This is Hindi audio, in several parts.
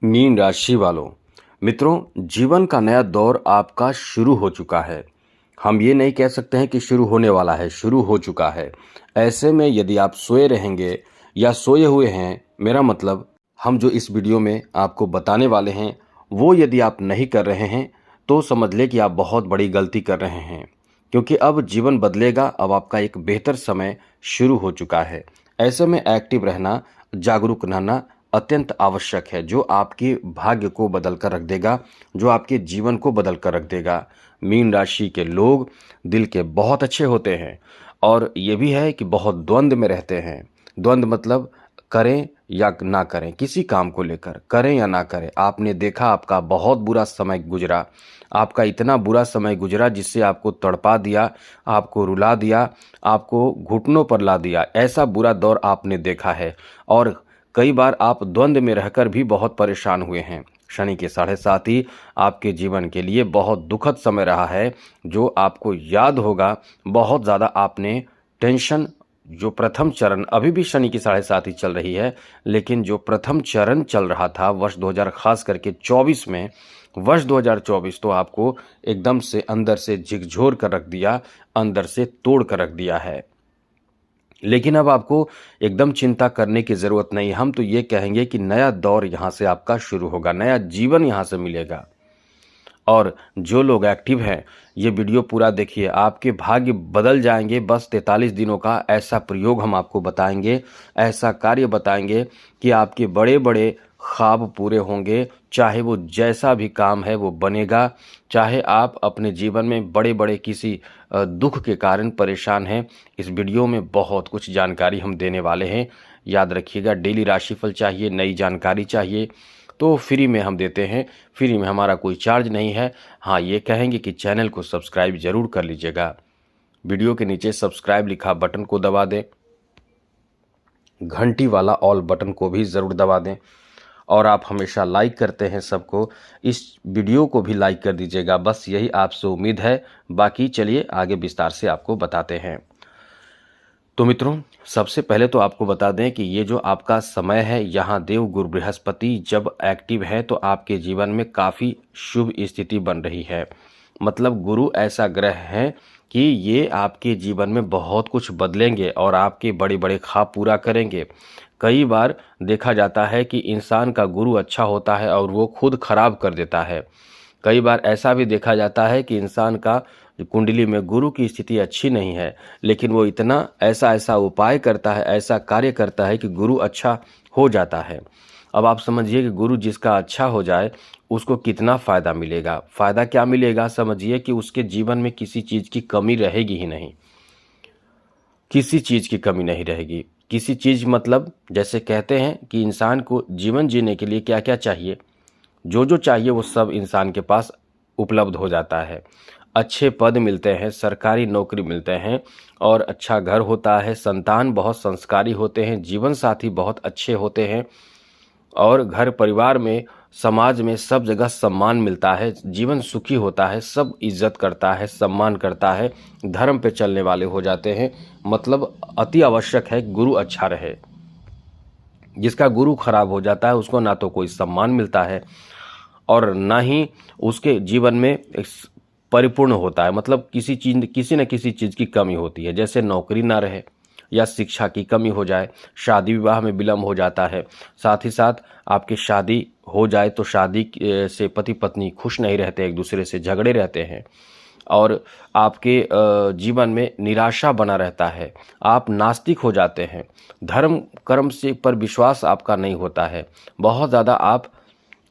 मीन राशि वालों, मित्रों, जीवन का नया दौर आपका शुरू हो चुका है। हम ये नहीं कह सकते हैं कि शुरू होने वाला है, शुरू हो चुका है। ऐसे में यदि आप सोए रहेंगे या सोए हुए हैं, मेरा मतलब हम जो इस वीडियो में आपको बताने वाले हैं वो यदि आप नहीं कर रहे हैं तो समझ ले कि आप बहुत बड़ी गलती कर रहे हैं, क्योंकि अब जीवन बदलेगा। अब आपका एक बेहतर समय शुरू हो चुका है। ऐसे में एक्टिव रहना, जागरूक रहना अत्यंत आवश्यक है, जो आपके भाग्य को बदल कर रख देगा, जो आपके जीवन को बदल कर रख देगा। मीन राशि के लोग दिल के बहुत अच्छे होते हैं और ये भी है कि बहुत द्वंद्व में रहते हैं। द्वंद्व मतलब करें या ना करें, किसी काम को लेकर करें या ना करें। आपने देखा आपका बहुत बुरा समय गुजरा, आपका इतना बुरा समय गुजरा जिससे आपको तड़पा दिया, आपको रुला दिया, आपको घुटनों पर ला दिया। ऐसा बुरा दौर आपने देखा है और कई बार आप द्वंद्व में रहकर भी बहुत परेशान हुए हैं। शनि के 7.5 आपके जीवन के लिए बहुत दुखद समय रहा है, जो आपको याद होगा। बहुत ज़्यादा आपने टेंशन, जो प्रथम चरण, अभी भी शनि की 7.5 चल रही है, लेकिन जो प्रथम चरण चल रहा था वर्ष 2000 खास करके 24 में, वर्ष 2024 तो आपको एकदम से अंदर से झिकझोर कर रख दिया, अंदर से तोड़ कर रख दिया है। लेकिन अब आपको एकदम चिंता करने की ज़रूरत नहीं। हम तो ये कहेंगे कि नया दौर यहाँ से आपका शुरू होगा, नया जीवन यहाँ से मिलेगा। और जो लोग एक्टिव हैं, ये वीडियो पूरा देखिए, आपके भाग्य बदल जाएंगे। बस 43 दिनों का ऐसा प्रयोग हम आपको बताएंगे, ऐसा कार्य बताएंगे कि आपके बड़े बड़े ख्वाब पूरे होंगे। चाहे वो जैसा भी काम है वो बनेगा। चाहे आप अपने जीवन में बड़े बड़े किसी दुख के कारण परेशान हैं, इस वीडियो में बहुत कुछ जानकारी हम देने वाले हैं। याद रखिएगा, डेली राशिफल चाहिए, नई जानकारी चाहिए तो फ्री में हम देते हैं। फ्री में, हमारा कोई चार्ज नहीं है। हाँ, ये कहेंगे कि चैनल को सब्सक्राइब जरूर कर लीजिएगा। वीडियो के नीचे सब्सक्राइब लिखा बटन को दबा दें, घंटी वाला ऑल बटन को भी ज़रूर दबा दें। और आप हमेशा लाइक करते हैं सबको, इस वीडियो को भी लाइक कर दीजिएगा। बस यही आपसे उम्मीद है। बाकी चलिए आगे विस्तार से आपको बताते हैं। तो मित्रों, सबसे पहले तो आपको बता दें कि ये जो आपका समय है, यहाँ देव गुरु बृहस्पति जब एक्टिव है तो आपके जीवन में काफ़ी शुभ स्थिति बन रही है। मतलब गुरु ऐसा ग्रह है कि ये आपके जीवन में बहुत कुछ बदलेंगे और आपके बड़े बड़े ख्वाब पूरा करेंगे। कई बार देखा जाता है कि इंसान का गुरु अच्छा होता है और वो खुद खराब कर देता है। कई बार ऐसा भी देखा जाता है कि इंसान का कुंडली में गुरु की स्थिति अच्छी नहीं है, लेकिन वो इतना ऐसा ऐसा उपाय करता है, ऐसा कार्य करता है कि गुरु अच्छा हो जाता है। अब आप समझिए कि गुरु जिसका अच्छा हो जाए उसको कितना फ़ायदा मिलेगा। फ़ायदा क्या मिलेगा, समझिए कि उसके जीवन में किसी चीज़ की कमी रहेगी ही नहीं, किसी चीज़ की कमी नहीं रहेगी। किसी चीज़ मतलब, जैसे कहते हैं कि इंसान को जीवन जीने के लिए क्या क्या चाहिए, जो जो चाहिए वो सब इंसान के पास उपलब्ध हो जाता है। अच्छे पद मिलते हैं, सरकारी नौकरी मिलते हैं और अच्छा घर होता है, संतान बहुत संस्कारी होते हैं, जीवन साथी बहुत अच्छे होते हैं और घर परिवार में, समाज में सब जगह सम्मान मिलता है, जीवन सुखी होता है, सब इज्जत करता है, सम्मान करता है, धर्म पे चलने वाले हो जाते हैं। मतलब अति आवश्यक है गुरु अच्छा रहे। जिसका गुरु खराब हो जाता है उसको ना तो कोई सम्मान मिलता है और ना ही उसके जीवन में परिपूर्ण होता है। मतलब किसी न किसी चीज़ की कमी होती है, जैसे नौकरी ना रहे या शिक्षा की कमी हो जाए, शादी विवाह में विलम्ब हो जाता है। साथ ही साथ आपकी शादी हो जाए तो शादी से पति पत्नी खुश नहीं रहते, एक दूसरे से झगड़े रहते हैं और आपके जीवन में निराशा बना रहता है, आप नास्तिक हो जाते हैं, धर्म कर्म से पर विश्वास आपका नहीं होता है, बहुत ज़्यादा आप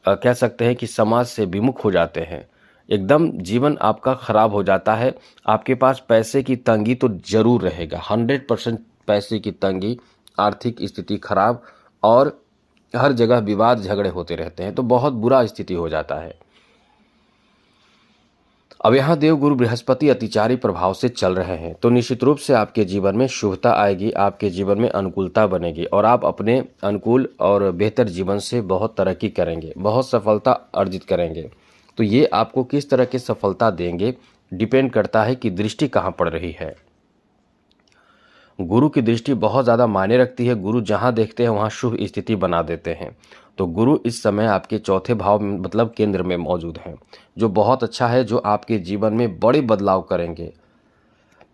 कह सकते हैं कि समाज से विमुख हो जाते हैं, एकदम जीवन आपका ख़राब हो जाता है। आपके पास पैसे की तंगी तो ज़रूर रहेगा, 100% पैसे की तंगी, आर्थिक स्थिति खराब और हर जगह विवाद झगड़े होते रहते हैं, तो बहुत बुरा स्थिति हो जाता है। अब यहाँ देवगुरु बृहस्पति अतिचारी प्रभाव से चल रहे हैं तो निश्चित रूप से आपके जीवन में शुभता आएगी, आपके जीवन में अनुकूलता बनेगी और आप अपने अनुकूल और बेहतर जीवन से बहुत तरक्की करेंगे, बहुत सफलता अर्जित करेंगे। तो ये आपको किस तरह की सफलता देंगे डिपेंड करता है कि दृष्टि कहाँ पड़ रही है। गुरु की दृष्टि बहुत ज़्यादा मायने रखती है। गुरु जहाँ देखते हैं वहाँ शुभ स्थिति बना देते हैं। तो गुरु इस समय आपके चौथे भाव में मतलब केंद्र में मौजूद हैं, जो बहुत अच्छा है, जो आपके जीवन में बड़े बदलाव करेंगे।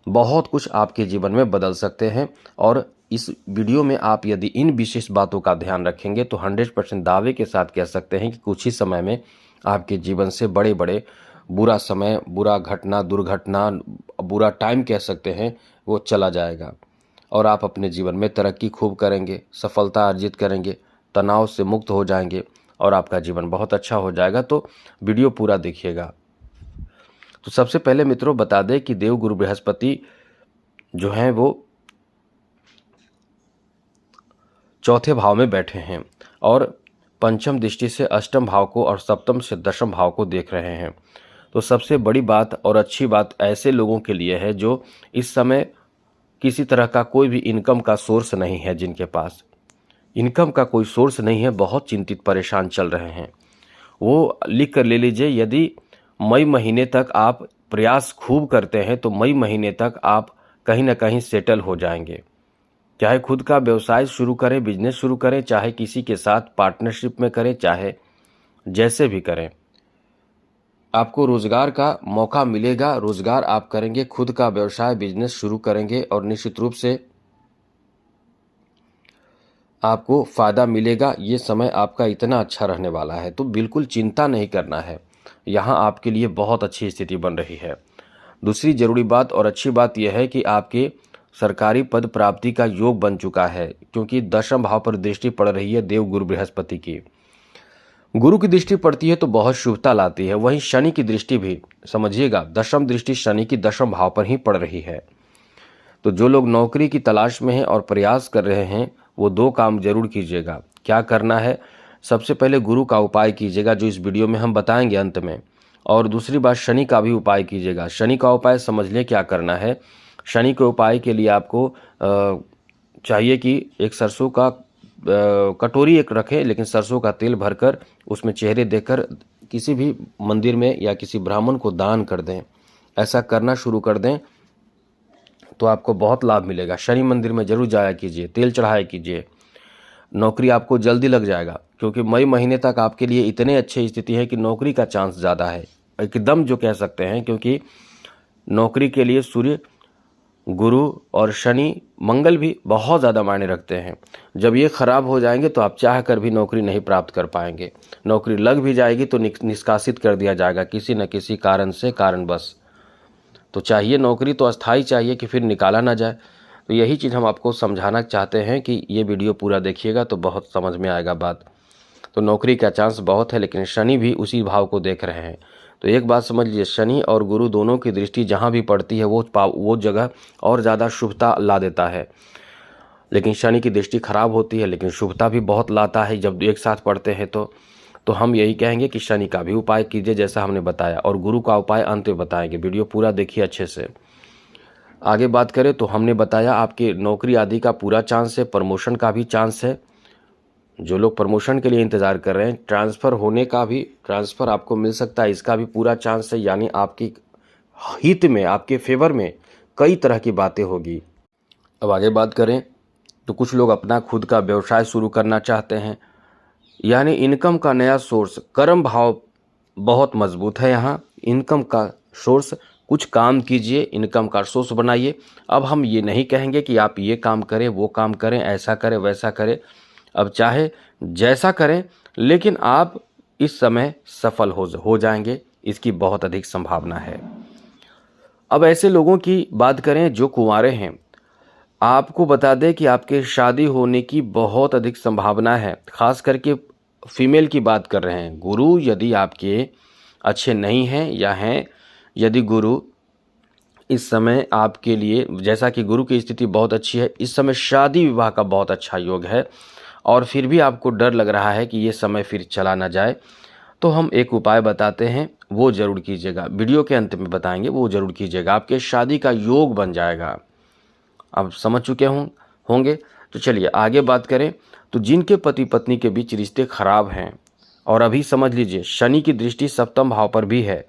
बहुत कुछ आपके जीवन में बदल सकते हैं। और इस वीडियो में आप यदि इन विशेष बातों का ध्यान रखेंगे तो 100% दावे के साथ कह सकते हैं कि कुछ ही समय में आपके जीवन से बड़े बड़े बुरा समय, बुरा घटना, दुर्घटना, बुरा टाइम कह सकते हैं, वो चला जाएगा और आप अपने जीवन में तरक्की खूब करेंगे, सफलता अर्जित करेंगे, तनाव से मुक्त हो जाएंगे और आपका जीवन बहुत अच्छा हो जाएगा। तो वीडियो पूरा देखिएगा। तो सबसे पहले मित्रों बता दें कि देवगुरु बृहस्पति जो हैं वो चौथे भाव में बैठे हैं और पंचम दृष्टि से अष्टम भाव को और सप्तम से दशम भाव को देख रहे हैं। तो सबसे बड़ी बात और अच्छी बात ऐसे लोगों के लिए है जो इस समय किसी तरह का कोई भी इनकम का सोर्स नहीं है, जिनके पास इनकम का कोई सोर्स नहीं है, बहुत चिंतित परेशान चल रहे हैं, वो लिख कर ले लीजिए। यदि मई महीने तक आप प्रयास खूब करते हैं तो मई महीने तक आप कहीं ना कहीं सेटल हो जाएंगे। चाहे खुद का व्यवसाय शुरू करें, बिजनेस शुरू करें, चाहे किसी के साथ पार्टनरशिप में करें, चाहे जैसे भी करें, आपको रोजगार का मौका मिलेगा। रोजगार आप करेंगे, खुद का व्यवसाय बिजनेस शुरू करेंगे और निश्चित रूप से आपको फायदा मिलेगा। ये समय आपका इतना अच्छा रहने वाला है, तो बिल्कुल चिंता नहीं करना है। यहाँ आपके लिए बहुत अच्छी स्थिति बन रही है। दूसरी जरूरी बात और अच्छी बात यह है कि आपके सरकारी पद प्राप्ति का योग बन चुका है, क्योंकि दशम भाव पर दृष्टि पड़ रही है देव गुरु बृहस्पति की। गुरु की दृष्टि पड़ती है तो बहुत शुभता लाती है। वहीं शनि की दृष्टि भी समझिएगा, दशम दृष्टि शनि की दशम भाव पर ही पड़ रही है। तो जो लोग नौकरी की तलाश में हैं और प्रयास कर रहे हैं, वो दो काम जरूर कीजिएगा। क्या करना है? सबसे पहले गुरु का उपाय कीजिएगा, जो इस वीडियो में हम बताएंगे अंत में। और दूसरी बात, शनि का भी उपाय कीजिएगा। शनि का उपाय समझ लें क्या करना है। शनि के उपाय के लिए आपको चाहिए कि एक सरसों का कटोरी एक रखें, लेकिन सरसों का तेल भरकर उसमें चेहरे देकर किसी भी मंदिर में या किसी ब्राह्मण को दान कर दें। ऐसा करना शुरू कर दें तो आपको बहुत लाभ मिलेगा। शनि मंदिर में जरूर जाया कीजिए, तेल चढ़ाया कीजिए। नौकरी आपको जल्दी लग जाएगा, क्योंकि मई महीने तक आपके लिए इतने अच्छी स्थिति है कि नौकरी का चांस ज़्यादा है, एकदम जो कह सकते हैं। क्योंकि नौकरी के लिए सूर्य, गुरु और शनि, मंगल भी बहुत ज़्यादा मायने रखते हैं। जब ये खराब हो जाएंगे तो आप चाह कर भी नौकरी नहीं प्राप्त कर पाएंगे। नौकरी लग भी जाएगी तो निष्कासित कर दिया जाएगा किसी न किसी कारण से, कारणवश। तो चाहिए नौकरी तो अस्थाई चाहिए कि फिर निकाला ना जाए। तो यही चीज़ हम आपको समझाना चाहते हैं कि ये वीडियो पूरा देखिएगा तो बहुत समझ में आएगा बात। तो नौकरी का चांस बहुत है, लेकिन शनि भी उसी भाव को देख रहे हैं। तो एक बात समझ लीजिए, शनि और गुरु दोनों की दृष्टि जहाँ भी पड़ती है वो जगह और ज़्यादा शुभता ला देता है। लेकिन शनि की दृष्टि खराब होती है, लेकिन शुभता भी बहुत लाता है जब एक साथ पढ़ते हैं। तो हम यही कहेंगे कि शनि का भी उपाय कीजिए जैसा हमने बताया, और गुरु का उपाय अंत में बताएंगे। वीडियो पूरा देखिए अच्छे से। आगे बात करें तो हमने बताया आपके नौकरी आदि का पूरा चांस है, प्रमोशन का भी चांस है। जो लोग प्रमोशन के लिए इंतज़ार कर रहे हैं, ट्रांसफ़र होने का भी, ट्रांसफ़र आपको मिल सकता है, इसका भी पूरा चांस है। यानी आपकी हित में, आपके फेवर में कई तरह की बातें होगी। अब आगे बात करें तो कुछ लोग अपना खुद का व्यवसाय शुरू करना चाहते हैं, यानी इनकम का नया सोर्स। कर्म भाव बहुत मजबूत है यहाँ। इनकम का सोर्स, कुछ काम कीजिए, इनकम का सोर्स बनाइए। अब हम ये नहीं कहेंगे कि आप ये काम करें, वो काम करें, ऐसा करें, वैसा करें। अब चाहे जैसा करें, लेकिन आप इस समय सफल हो जाएंगे, इसकी बहुत अधिक संभावना है। अब ऐसे लोगों की बात करें जो कुंवारे हैं, आपको बता दें कि आपके शादी होने की बहुत अधिक संभावना है। खास करके फीमेल की बात कर रहे हैं। गुरु यदि आपके अच्छे नहीं हैं या हैं, यदि गुरु इस समय आपके लिए, जैसा कि गुरु की स्थिति बहुत अच्छी है, इस समय शादी विवाह का बहुत अच्छा योग है, और फिर भी आपको डर लग रहा है कि ये समय फिर चला ना जाए, तो हम एक उपाय बताते हैं, वो ज़रूर कीजिएगा। वीडियो के अंत में बताएंगे, वो ज़रूर कीजिएगा। आपके शादी का योग बन जाएगा। आप समझ चुके होंगे। तो चलिए आगे बात करें तो जिनके पति पत्नी के बीच रिश्ते खराब हैं, और अभी समझ लीजिए शनि की दृष्टि सप्तम भाव पर भी है।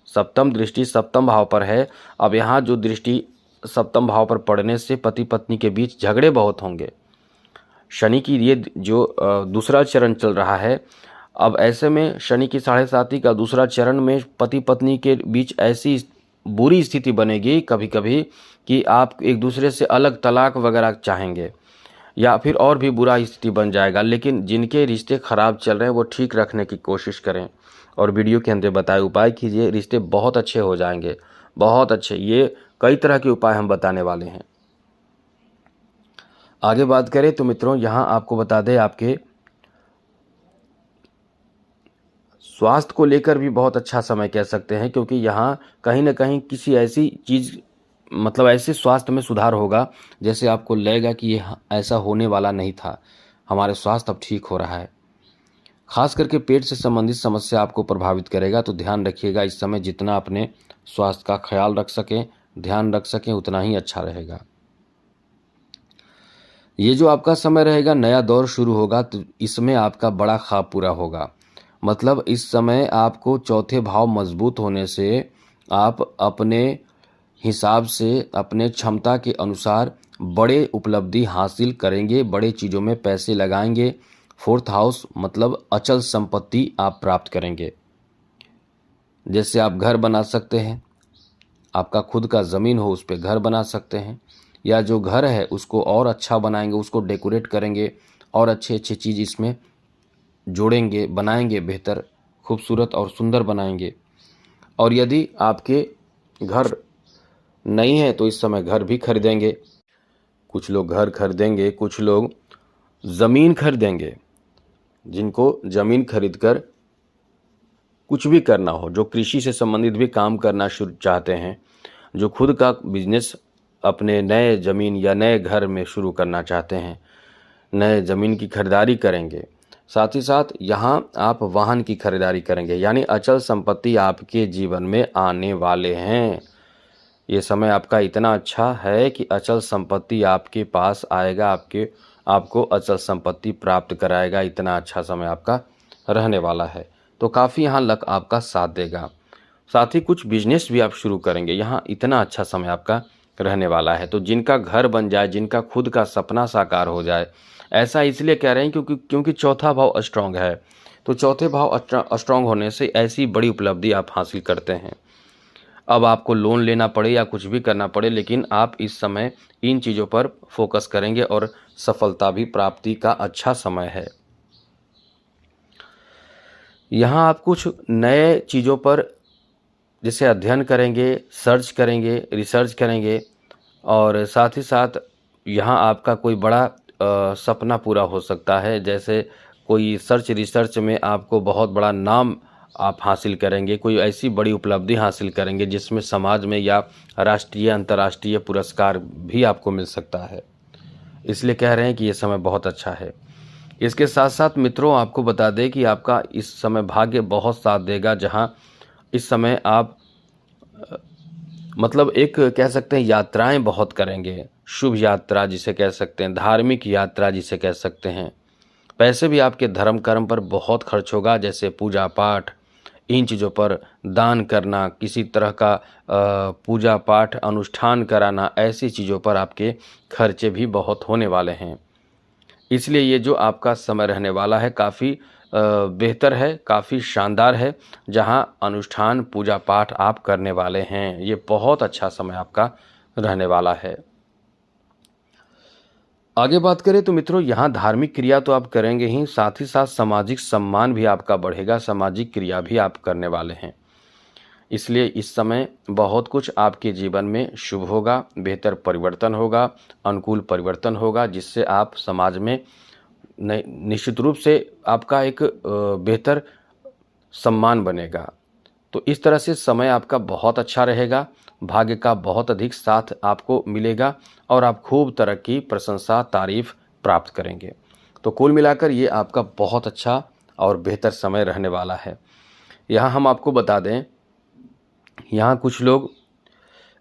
सप्तम दृष्टि सप्तम भाव पर है। अब यहाँ जो दृष्टि सप्तम भाव पर पड़ने से पति पत्नी के बीच झगड़े बहुत होंगे। शनि की ये जो दूसरा चरण चल रहा है, अब ऐसे में शनि की 7.5 का दूसरा चरण में पति पत्नी के बीच ऐसी बुरी स्थिति बनेगी कभी कभी कि आप एक दूसरे से अलग तलाक वगैरह चाहेंगे, या फिर और भी बुरा स्थिति बन जाएगा। लेकिन जिनके रिश्ते खराब चल रहे हैं वो ठीक रखने की कोशिश करें और वीडियो के अंदर बताए उपाय कीजिए, रिश्ते बहुत अच्छे हो जाएंगे, बहुत अच्छे। ये कई तरह के उपाय हम बताने वाले हैं। आगे बात करें तो मित्रों, यहाँ आपको बता दें आपके स्वास्थ्य को लेकर भी बहुत अच्छा समय कह सकते हैं, क्योंकि यहाँ कहीं ना कहीं किसी ऐसी चीज़ मतलब ऐसे स्वास्थ्य में सुधार होगा जैसे आपको लगेगा कि ये ऐसा होने वाला नहीं था, हमारे स्वास्थ्य अब ठीक हो रहा है। खास करके पेट से संबंधित समस्या आपको प्रभावित करेगा, तो ध्यान रखिएगा इस समय जितना अपने स्वास्थ्य का ख्याल रख सकें, ध्यान रख सकें, उतना ही अच्छा रहेगा। ये जो आपका समय रहेगा, नया दौर शुरू होगा, तो इसमें आपका बड़ा ख्वाब पूरा होगा। मतलब इस समय आपको चौथे भाव मजबूत होने से आप अपने हिसाब से अपने क्षमता के अनुसार बड़े उपलब्धि हासिल करेंगे, बड़े चीज़ों में पैसे लगाएंगे। 4th हाउस मतलब अचल संपत्ति आप प्राप्त करेंगे। जैसे आप घर बना सकते हैं, आपका खुद का ज़मीन हो उस पर घर बना सकते हैं, या जो घर है उसको और अच्छा बनाएंगे, उसको डेकोरेट करेंगे और अच्छे अच्छे चीज़ इसमें जोड़ेंगे, बनाएंगे, बेहतर खूबसूरत और सुंदर बनाएंगे। और यदि आपके घर नहीं है तो इस समय घर भी खरीदेंगे। कुछ लोग घर खरीदेंगे, कुछ लोग ज़मीन खरीदेंगे। जिनको ज़मीन खरीदकर कुछ भी करना हो, जो कृषि से संबंधित भी काम करना शुरू चाहते हैं, जो खुद का बिजनेस अपने नए ज़मीन या नए घर में शुरू करना चाहते हैं, नए ज़मीन की खरीदारी करेंगे। साथ ही साथ यहाँ आप वाहन की खरीदारी करेंगे, यानी अचल संपत्ति आपके जीवन में आने वाले हैं। ये समय आपका इतना अच्छा है कि अचल संपत्ति आपके पास आएगा, आपको अचल संपत्ति प्राप्त कराएगा। इतना अच्छा समय आपका रहने वाला है, तो काफ़ी यहाँ लक आपका साथ देगा। साथ ही कुछ बिजनेस भी आप शुरू करेंगे, यहाँ इतना अच्छा समय आपका रहने वाला है। तो जिनका घर बन जाए, जिनका खुद का सपना साकार हो जाए, ऐसा इसलिए कह रहे हैं क्योंकि चौथा भाव स्ट्रांग है। तो चौथे भाव स्ट्रांग होने से ऐसी बड़ी उपलब्धि आप हासिल करते हैं। अब आपको लोन लेना पड़े या कुछ भी करना पड़े, लेकिन आप इस समय इन चीज़ों पर फोकस करेंगे और सफलता भी प्राप्ति का अच्छा समय है। यहाँ आप कुछ नए चीज़ों पर जैसे अध्ययन करेंगे, सर्च करेंगे, रिसर्च करेंगे, और साथ ही साथ यहाँ आपका कोई बड़ा सपना पूरा हो सकता है। जैसे कोई रिसर्च में आपको बहुत बड़ा नाम आप हासिल करेंगे, कोई ऐसी बड़ी उपलब्धि हासिल करेंगे जिसमें समाज में या राष्ट्रीय अंतर्राष्ट्रीय पुरस्कार भी आपको मिल सकता है। इसलिए कह रहे हैं कि ये समय बहुत अच्छा है। इसके साथ साथ मित्रों आपको बता दें कि आपका इस समय भाग्य बहुत साथ देगा, जहाँ इस समय आप मतलब एक कह सकते हैं यात्राएं बहुत करेंगे, शुभ यात्रा जिसे कह सकते हैं, धार्मिक यात्रा जिसे कह सकते हैं। पैसे भी आपके धर्म कर्म पर बहुत खर्च होगा, जैसे पूजा पाठ, इन चीज़ों पर दान करना, किसी तरह का पूजा पाठ अनुष्ठान कराना, ऐसी चीज़ों पर आपके खर्चे भी बहुत होने वाले हैं। इसलिए ये जो आपका समय रहने वाला है काफ़ी बेहतर है, काफ़ी शानदार है, जहां अनुष्ठान पूजा पाठ आप करने वाले हैं। ये बहुत अच्छा समय आपका रहने वाला है। आगे बात करें तो मित्रों यहाँ धार्मिक क्रिया तो आप करेंगे ही, साथ ही साथ सामाजिक सम्मान भी आपका बढ़ेगा, सामाजिक क्रिया भी आप करने वाले हैं। इसलिए इस समय बहुत कुछ आपके जीवन में शुभ होगा, बेहतर परिवर्तन होगा, अनुकूल परिवर्तन होगा, जिससे आप समाज में निश्चित रूप से आपका एक बेहतर सम्मान बनेगा। तो इस तरह से समय आपका बहुत अच्छा रहेगा, भाग्य का बहुत अधिक साथ आपको मिलेगा और आप खूब तरक्की, प्रशंसा, तारीफ प्राप्त करेंगे। तो कुल मिलाकर ये आपका बहुत अच्छा और बेहतर समय रहने वाला है। यहाँ हम आपको बता दें, यहाँ कुछ लोग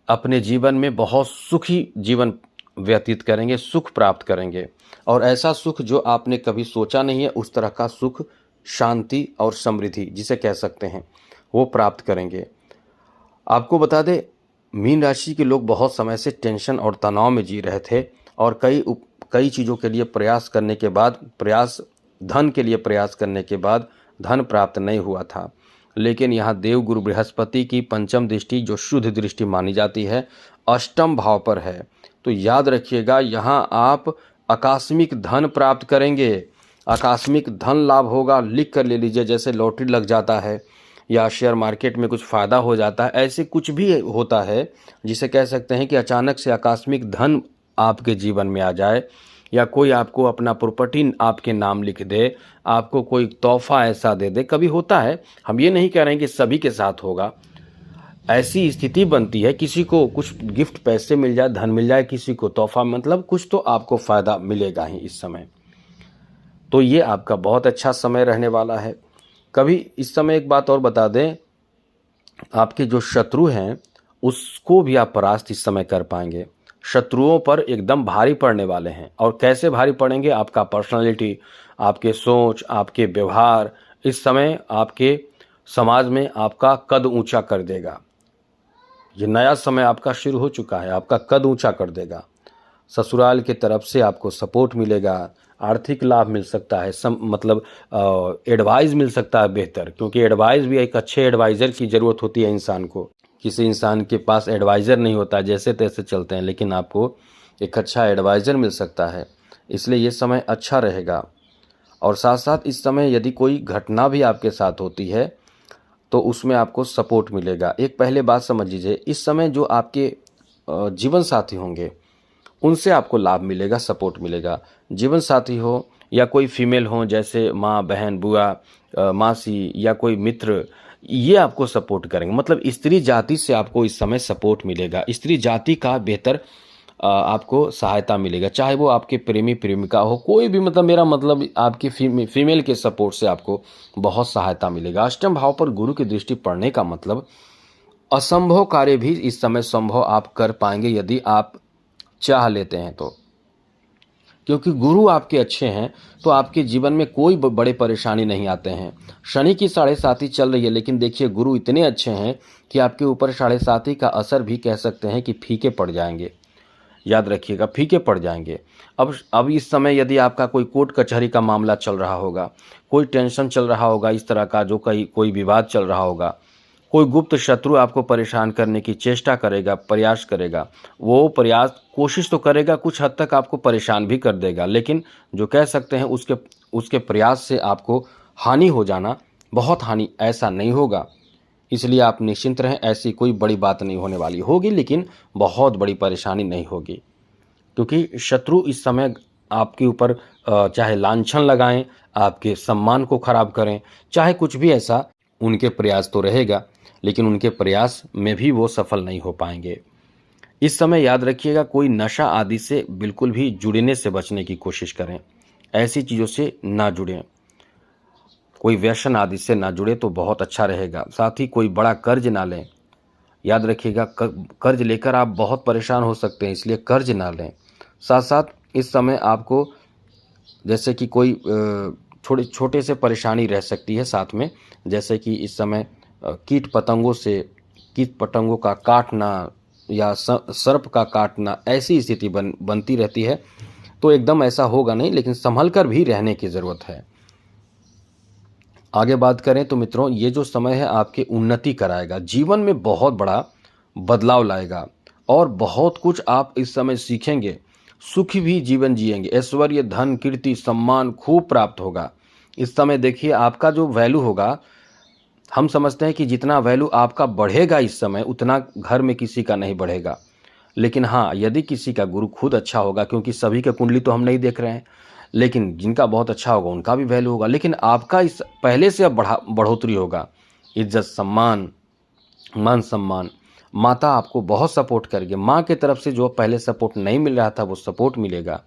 अपने जीवन में बहुत सुखी जीवन व्यतीत करेंगे, सुख प्राप्त करेंगे, और ऐसा सुख जो आपने कभी सोचा नहीं है, उस तरह का सुख, शांति और समृद्धि जिसे कह सकते हैं, वो प्राप्त करेंगे। आपको बता दें मीन राशि के लोग बहुत समय से टेंशन और तनाव में जी रहे थे और कई चीज़ों के लिए प्रयास करने के बाद धन के लिए प्रयास करने के बाद धन प्राप्त नहीं हुआ था। लेकिन यहाँ देव गुरु बृहस्पति की पंचम दृष्टि, जो शुद्ध दृष्टि मानी जाती है, अष्टम भाव पर है। तो याद रखिएगा, यहाँ आप आकस्मिक धन प्राप्त करेंगे, आकस्मिक धन लाभ होगा। लिख कर ले लीजिए, जैसे लॉटरी लग जाता है या शेयर मार्केट में कुछ फ़ायदा हो जाता है, ऐसे कुछ भी होता है जिसे कह सकते हैं कि अचानक से आकस्मिक धन आपके जीवन में आ जाए, या कोई आपको अपना प्रॉपर्टी आपके नाम लिख दे, आपको कोई तोहफा ऐसा दे दे। कभी होता है, हम ये नहीं कह रहे हैं कि सभी के साथ होगा, ऐसी स्थिति बनती है, किसी को कुछ गिफ्ट पैसे मिल जाए, धन मिल जाए, किसी को तोहफा, मतलब कुछ तो आपको फ़ायदा मिलेगा ही इस समय। तो ये आपका बहुत अच्छा समय रहने वाला है। कभी इस समय एक बात और बता दें, आपके जो शत्रु हैं उसको भी आप परास्त इस समय कर पाएंगे। शत्रुओं पर एकदम भारी पड़ने वाले हैं। और कैसे भारी पड़ेंगे? आपका पर्सनालिटी, आपके सोच, आपके व्यवहार इस समय आपके समाज में आपका कद ऊंचा कर देगा। ये नया समय आपका शुरू हो चुका है, आपका कद ऊंचा कर देगा। ससुराल की तरफ से आपको सपोर्ट मिलेगा, आर्थिक लाभ मिल सकता है, एडवाइस मिल सकता है बेहतर, क्योंकि एडवाइस भी एक अच्छे एडवाइज़र की ज़रूरत होती है इंसान को। किसी इंसान के पास एडवाइज़र नहीं होता, जैसे तैसे चलते हैं, लेकिन आपको एक अच्छा एडवाइज़र मिल सकता है, इसलिए ये समय अच्छा रहेगा। और साथ साथ इस समय यदि कोई घटना भी आपके साथ होती है तो उसमें आपको सपोर्ट मिलेगा। एक पहले बात समझ लीजिए, इस समय जो आपके जीवन साथी होंगे उनसे आपको लाभ मिलेगा, सपोर्ट मिलेगा। जीवन साथी हो या कोई फीमेल हो, जैसे माँ, बहन, बुआ, मासी या कोई मित्र, ये आपको सपोर्ट करेंगे। मतलब स्त्री जाति से आपको इस समय सपोर्ट मिलेगा, स्त्री जाति का बेहतर आपको सहायता मिलेगा, चाहे वो आपके प्रेमी प्रेमिका हो, कोई भी, मतलब मेरा मतलब आपकी फीमेल के सपोर्ट से आपको बहुत सहायता मिलेगा। अष्टम भाव पर गुरु की दृष्टि पड़ने का मतलब असंभव कार्य भी इस समय संभव आप कर पाएंगे यदि आप चाह लेते हैं तो। क्योंकि गुरु आपके अच्छे हैं तो आपके जीवन में कोई बड़े परेशानी नहीं आते हैं। शनि की 7.5 चल रही है, लेकिन देखिए गुरु इतने अच्छे हैं कि आपके ऊपर 7.5 का असर भी कह सकते हैं कि फीके पड़ जाएंगे। याद रखिएगा, फीके पड़ जाएंगे। अब इस समय यदि आपका कोई कोर्ट कचहरी का मामला चल रहा होगा, कोई टेंशन चल रहा होगा इस तरह का, जो कोई विवाद चल रहा होगा, कोई गुप्त शत्रु आपको परेशान करने की चेष्टा करेगा, प्रयास करेगा, वो प्रयास कोशिश तो करेगा, कुछ हद तक आपको परेशान भी कर देगा, लेकिन जो कह सकते हैं उसके प्रयास से आपको हानि हो जाना, बहुत हानि, ऐसा नहीं होगा। इसलिए आप निश्चिंत रहें, ऐसी कोई बड़ी बात नहीं होने वाली होगी, लेकिन बहुत बड़ी परेशानी नहीं होगी। क्योंकि शत्रु इस समय आपके ऊपर चाहे लांछन लगाएं, आपके सम्मान को खराब करें, चाहे कुछ भी ऐसा, उनके प्रयास तो रहेगा, लेकिन उनके प्रयास में भी वो सफल नहीं हो पाएंगे। इस समय याद रखिएगा, कोई नशा आदि से बिल्कुल भी जुड़ने से बचने की कोशिश करें, ऐसी चीज़ों से ना जुड़ें, कोई व्यसन आदि से ना जुड़े तो बहुत अच्छा रहेगा। साथ ही कोई बड़ा कर्ज ना लें। याद रखिएगा, कर्ज लेकर आप बहुत परेशान हो सकते हैं, इसलिए कर्ज ना लें। साथ साथ इस समय आपको जैसे कि कोई छोटे से परेशानी रह सकती है साथ में, जैसे कि इस समय कीट पतंगों का काटना या सर्प का काटना, ऐसी स्थिति बनती रहती है। तो एकदम ऐसा होगा नहीं, लेकिन संभल कर भी रहने की ज़रूरत है। आगे बात करें तो मित्रों, ये जो समय है आपकी उन्नति कराएगा, जीवन में बहुत बड़ा बदलाव लाएगा और बहुत कुछ आप इस समय सीखेंगे, सुखी भी जीवन जिएंगे, ऐश्वर्य, धन, कीर्ति, सम्मान खूब प्राप्त होगा। इस समय देखिए आपका जो वैल्यू होगा, हम समझते हैं कि जितना वैल्यू आपका बढ़ेगा इस समय, उतना घर में किसी का नहीं बढ़ेगा। लेकिन हाँ, यदि किसी का गुरु खुद अच्छा होगा, क्योंकि सभी का कुंडली तो हम नहीं देख रहे हैं, लेकिन जिनका बहुत अच्छा होगा उनका भी वैल्यू होगा। लेकिन आपका इस पहले से अब बढ़ोतरी होगा, इज्जत, सम्मान, मान सम्मान। माता आपको बहुत सपोर्ट करेगी, माँ की तरफ से जो पहले सपोर्ट नहीं मिल रहा था वो सपोर्ट मिलेगा।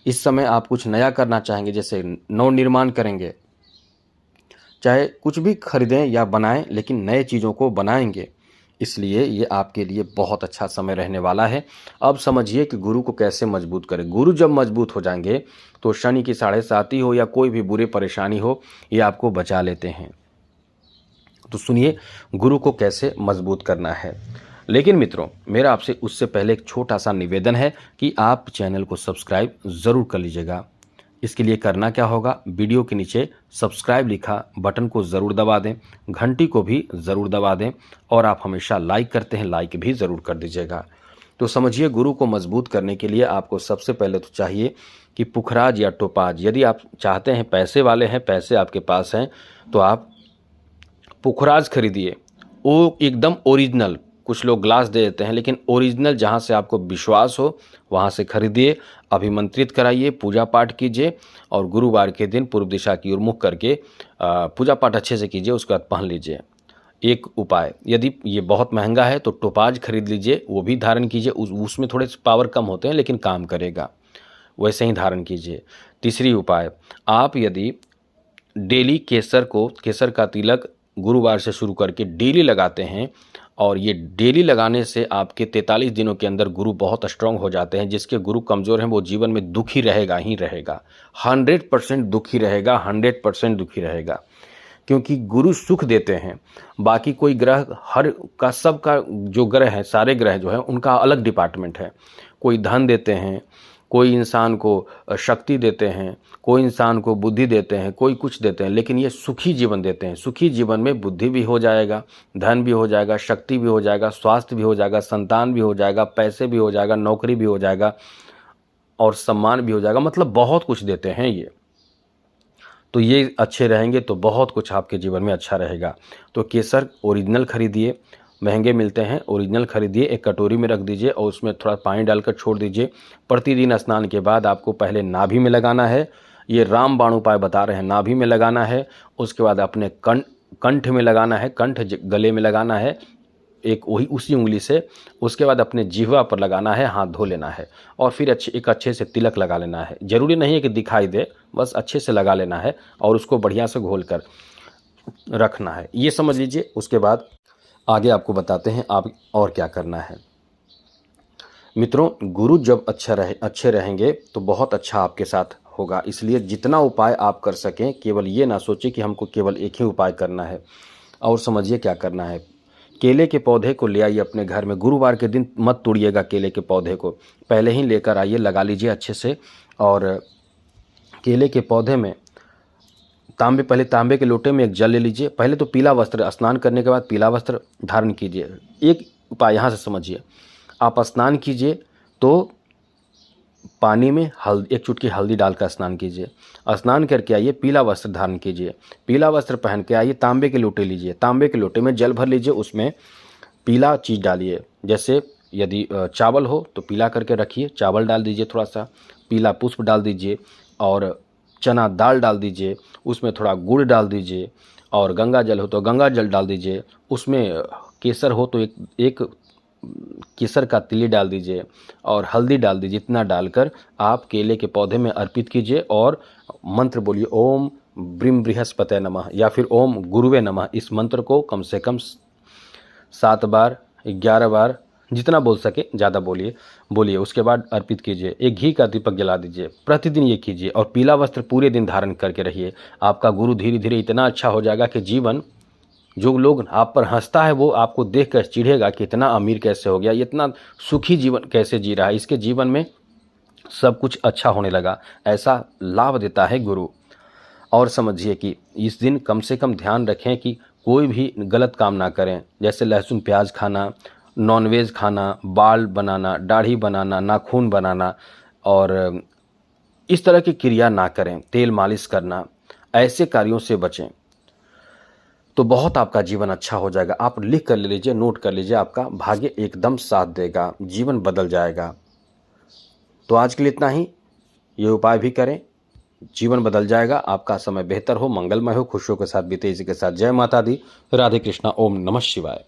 इस समय आप कुछ नया करना चाहेंगे, जैसे नवनिर्माण करेंगे, चाहे कुछ भी खरीदें या बनाएं, लेकिन नए चीज़ों को बनाएंगे, इसलिए ये आपके लिए बहुत अच्छा समय रहने वाला है। अब समझिए कि गुरु को कैसे मजबूत करें। गुरु जब मजबूत हो जाएंगे तो शनि की 7.5 हो या कोई भी बुरी परेशानी हो, ये आपको बचा लेते हैं। तो सुनिए गुरु को कैसे मजबूत करना है। लेकिन मित्रों, मेरा आपसे उससे पहले एक छोटा सा निवेदन है कि आप चैनल को सब्सक्राइब ज़रूर कर लीजिएगा। इसके लिए करना क्या होगा, वीडियो के नीचे सब्सक्राइब लिखा बटन को ज़रूर दबा दें, घंटी को भी ज़रूर दबा दें, और आप हमेशा लाइक करते हैं, लाइक भी ज़रूर कर दीजिएगा। तो समझिए, गुरु को मजबूत करने के लिए आपको सबसे पहले तो चाहिए कि पुखराज या टोपाज, यदि आप चाहते हैं, पैसे वाले हैं, पैसे आपके पास हैं, तो आप पुखराज खरीदिए। वो एकदम ओरिजिनल, कुछ लोग ग्लास दे देते हैं, लेकिन ओरिजिनल जहाँ से आपको विश्वास हो वहाँ से खरीदिए, अभिमंत्रित कराइए, पूजा पाठ कीजिए, और गुरुवार के दिन पूर्व दिशा की ओर मुख करके पूजा पाठ अच्छे से कीजिए, उसके बाद पहन लीजिए। एक उपाय, यदि ये बहुत महंगा है तो टोपाज खरीद लीजिए, वो भी धारण कीजिए, उसमें थोड़े पावर कम होते हैं लेकिन काम करेगा, वैसे ही धारण कीजिए। तीसरी उपाय, आप यदि डेली केसर का तिलक गुरुवार से शुरू करके डेली लगाते हैं, और ये डेली लगाने से आपके 43 दिनों के अंदर गुरु बहुत स्ट्रांग हो जाते हैं। जिसके गुरु कमज़ोर हैं वो जीवन में दुखी रहेगा ही रहेगा, 100% दुखी रहेगा, 100% दुखी रहेगा, क्योंकि गुरु सुख देते हैं। बाकी कोई ग्रह, हर का सब का जो ग्रह है, सारे ग्रह जो है उनका अलग डिपार्टमेंट है। कोई धन देते हैं, कोई इंसान को शक्ति देते हैं, कोई इंसान को बुद्धि देते हैं, कोई कुछ देते हैं, लेकिन ये सुखी जीवन देते हैं। सुखी जीवन में बुद्धि भी हो जाएगा, धन भी हो जाएगा, शक्ति भी हो जाएगा, स्वास्थ्य भी हो जाएगा, संतान भी हो जाएगा, पैसे भी हो जाएगा, नौकरी भी हो जाएगा, और सम्मान भी हो जाएगा। मतलब बहुत कुछ देते हैं ये। तो ये अच्छे रहेंगे तो बहुत कुछ आपके जीवन में अच्छा रहेगा। तो केसर ओरिजिनल खरीदिए, महंगे मिलते हैं, ओरिजिनल खरीदिए, एक कटोरी में रख दीजिए और उसमें थोड़ा पानी डालकर छोड़ दीजिए। प्रतिदिन स्नान के बाद आपको पहले नाभि में लगाना है, ये रामबाण उपाय बता रहे हैं, नाभि में लगाना है। उसके बाद अपने कंठ में लगाना है, कंठ गले में लगाना है, एक वही उसी उंगली से। उसके बाद अपने जिह्वा पर लगाना है, हाथ धो लेना है, और फिर एक अच्छे से तिलक लगा लेना है। जरूरी नहीं है कि दिखाई दे, बस अच्छे से लगा लेना है और उसको बढ़िया से घोल कर रखना है, ये समझ लीजिए। उसके बाद आगे आपको बताते हैं आप और क्या करना है। मित्रों, गुरु जब अच्छे रहेंगे तो बहुत अच्छा आपके साथ होगा। इसलिए जितना उपाय आप कर सकें, केवल ये ना सोचें कि हमको केवल एक ही उपाय करना है। और समझिए क्या करना है। केले के पौधे को ले आइए अपने घर में, गुरुवार के दिन मत तोड़िएगा केले के पौधे को, पहले ही लेकर आइए, लगा लीजिए अच्छे से। और केले के पौधे में पहले तांबे के लोटे में एक जल ले लीजिए। पहले तो पीला वस्त्र, स्नान करने के बाद पीला वस्त्र धारण कीजिए। एक उपाय यहाँ से समझिए, आप स्नान कीजिए तो पानी में एक चुटकी हल्दी डालकर स्नान कीजिए। स्नान करके आइए, पीला वस्त्र धारण कीजिए, पीला वस्त्र पहन के आइए, तांबे के लोटे लीजिए, तांबे के लोटे में जल भर लीजिए, उसमें पीला चीज़ डालिए। जैसे यदि चावल हो तो पीला करके रखिए, चावल डाल दीजिए, थोड़ा सा पीला पुष्प डाल दीजिए, और चना दाल डाल दीजिए, उसमें थोड़ा गुड़ डाल दीजिए, और गंगा जल हो तो गंगा जल डाल दीजिए, उसमें केसर हो तो एक केसर का तिली डाल दीजिए, और हल्दी डाल दीजिए। इतना डालकर आप केले के पौधे में अर्पित कीजिए और मंत्र बोलिए, ओम ब्रीम बृहस्पते नमः या फिर ओम गुरुवे नमः। इस मंत्र को कम से कम 7 बार, 11 बार, जितना बोल सके ज़्यादा बोलिए। उसके बाद अर्पित कीजिए, एक घी का दीपक जला दीजिए, प्रतिदिन ये कीजिए, और पीला वस्त्र पूरे दिन धारण करके रहिए। आपका गुरु धीरे धीरे इतना अच्छा हो जाएगा कि जीवन, जो लोग आप पर हंसता है वो आपको देखकर चिढ़ेगा कि इतना अमीर कैसे हो गया, इतना सुखी जीवन कैसे जी रहा है, इसके जीवन में सब कुछ अच्छा होने लगा। ऐसा लाभ देता है गुरु। और समझिए कि इस दिन कम से कम ध्यान रखें कि कोई भी गलत काम ना करें, जैसे लहसुन प्याज खाना, नॉनवेज खाना, बाल बनाना, दाढ़ी बनाना, नाखून बनाना, और इस तरह की क्रिया ना करें, तेल मालिश करना, ऐसे कार्यों से बचें। तो बहुत आपका जीवन अच्छा हो जाएगा। आप लिख कर ले लीजिए, नोट कर लीजिए, आपका भाग्य एकदम साथ देगा, जीवन बदल जाएगा। तो आज के लिए इतना ही, ये उपाय भी करें, जीवन बदल जाएगा, आपका समय बेहतर हो, मंगलमय हो, खुशियों के साथ बीते। इसी के साथ जय माता दी, राधे कृष्णा, ओम नमः शिवाय।